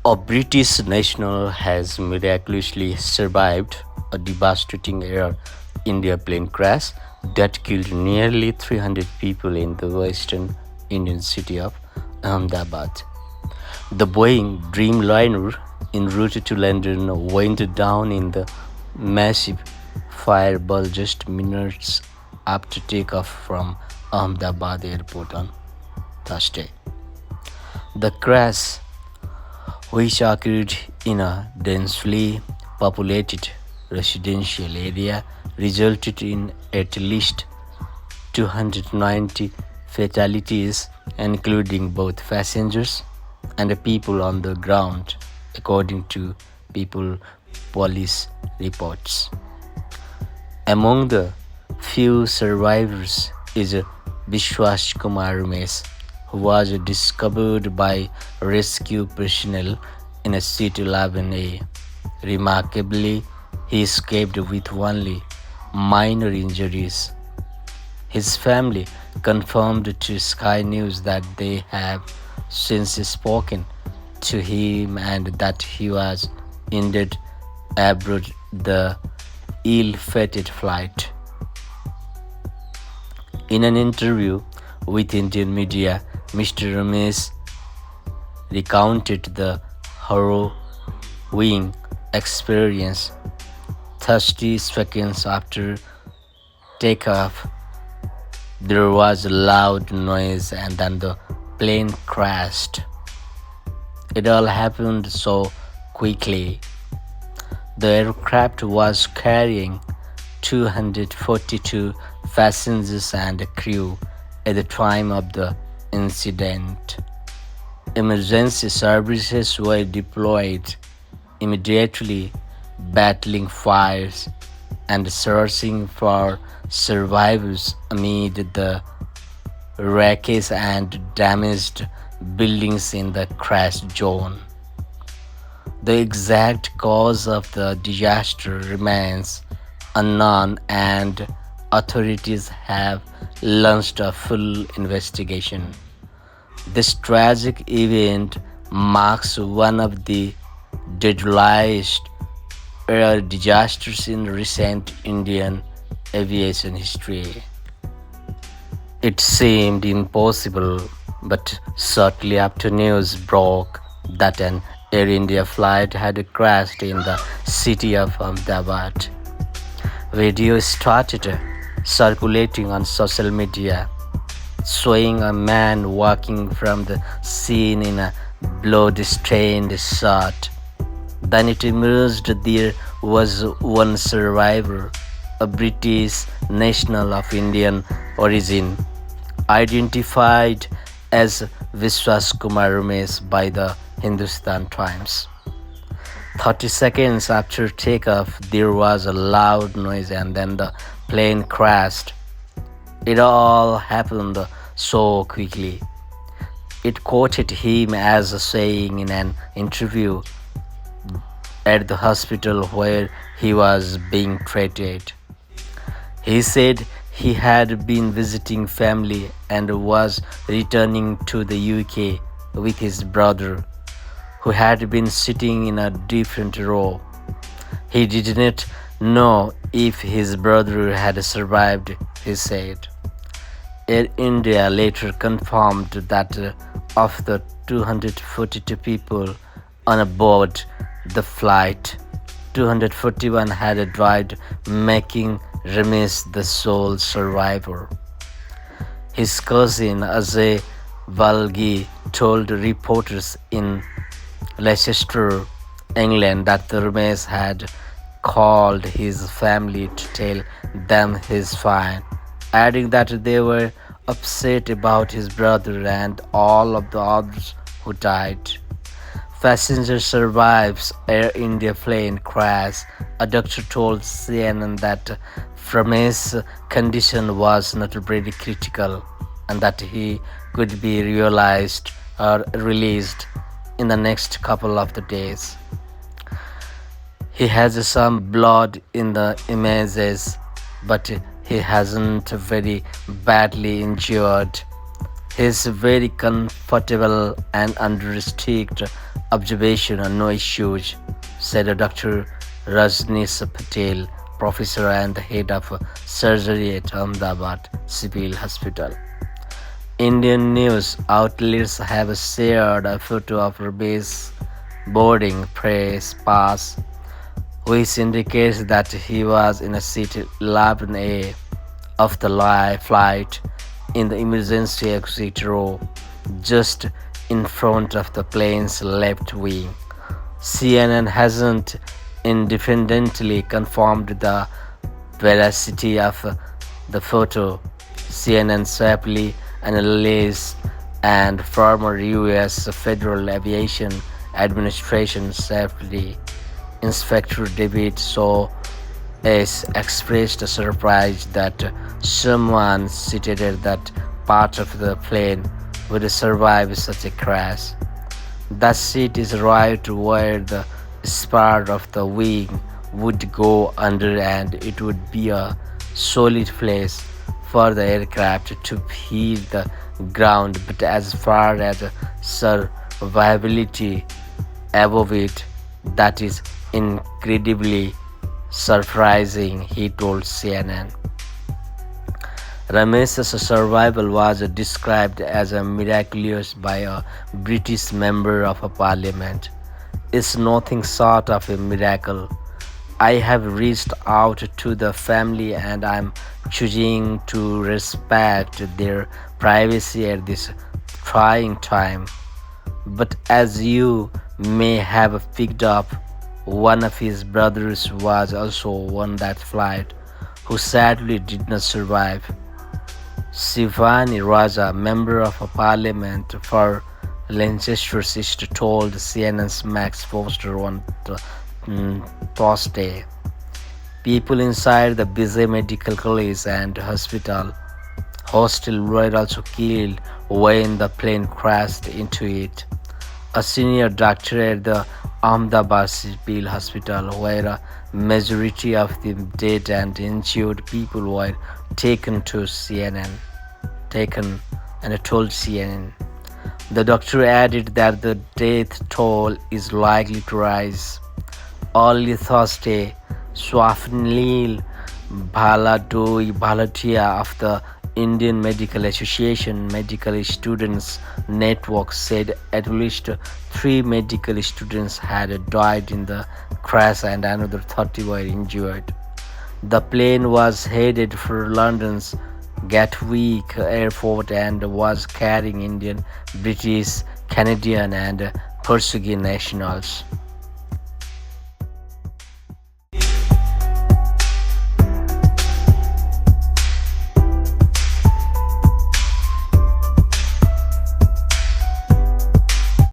A British national has miraculously survived a devastating air India plane crash that killed nearly 300 people in the western Indian city of Ahmedabad. The Boeing Dreamliner, en route to London, went down in the massive fireball just minutes after takeoff from Ahmedabad airport on Thursday. The crash, which occurred in a densely populated residential area, resulted in at least 290 fatalities, including both passengers and the people on the ground, according to people police reports. Among the few survivors is Vishwash Kumar Ramesh, who was discovered by rescue personnel in a seat 11A. Remarkably, he escaped with only minor injuries. His family confirmed to Sky News that they have since spoken to him and that he was injured aboard the ill-fated flight. In an interview with Indian media, Mr. Ramesh recounted the harrowing experience. 30 seconds after takeoff, there was a loud noise and then the plane crashed. It all happened so quickly. The aircraft was carrying 242 passengers and a crew at the time of the incident. Emergency services were deployed immediately, battling fires and searching for survivors amid the wreckage and damaged buildings in the crash zone. The exact cause of the disaster remains unknown, and authorities have launched a full investigation. This tragic event marks one of the deadliest air disasters in recent Indian aviation history. It seemed impossible, but shortly after news broke that an Air India flight had crashed in the city of Ahmedabad, video started circulating on social media showing a man walking from the scene in a blood-stained shot. Then it emerged there was one survivor, a British national of Indian origin, identified as Vishwash Kumar Ramesh by the Hindustan Times. 30 seconds after takeoff, there was a loud noise and then the plane crashed. It all happened so quickly. It quoted him as saying in an interview at the hospital where he was being treated. He said he had been visiting family and was returning to the UK with his brother, who had been sitting in a different row. He did not know if his brother had survived, he said. Air India later confirmed that of the 242 people on board the flight, 241 had died, making Ramesh the sole survivor. His cousin Ajay Valgi told reporters in Leicester, England, that Ramesh had called his family to tell them he's fine, adding that they were upset about his brother and all of the others who died. Passenger survives Air India plane crash. A doctor told CNN that Ramesh's condition was not very critical and that he could be realized or released in the next couple of the days. He has some blood in the images, but he hasn't very badly injured. He is very comfortable and under strict Observation and no issues, said Dr. Rajneesh Patel, professor and the head of surgery at Ahmedabad Civil Hospital. Indian news outlets have shared a photo of Ramesh boarding press pass, which indicates that he was in a seat 11A of the flight in the emergency exit row, just in front of the plane's left wing. CNN hasn't independently confirmed the veracity of the photo. CNN swiftly analyst and former U.S. Federal Aviation Administration Safety Inspector David Shaw has expressed a surprise that someone seated at that part of the plane would survive such a crash. The seat is right where the spar of the wing would go under, and it would be a solid place for the aircraft to hit the ground. But as far as survivability above it, that is incredibly surprising, he told CNN. Ramesh's survival was described as a miraculous by a British member of a parliament. It's nothing short of a miracle. I have reached out to the family and I'm choosing to respect their privacy at this trying time. But as you may have picked up, one of his brothers was also on that flight who sadly did not survive. Shivani Raja, member of parliament for Lancaster, told CNN's Max Foster on Thursday. People inside the busy medical college and hospital hostel were also killed when the plane crashed into it. A senior doctor at the Ahmedabad Civil Hospital, where a majority of the dead and injured people were taken to taken and told CNN. The doctor added that the death toll is likely to rise. Early Thursday, Swapnil Bhalatia of the Indian Medical Association Medical Students Network said at least 3 medical students had died in the crash and another 30 were injured. The plane was headed for London's Gatwick Airport and was carrying Indian, British, Canadian, and Portuguese nationals.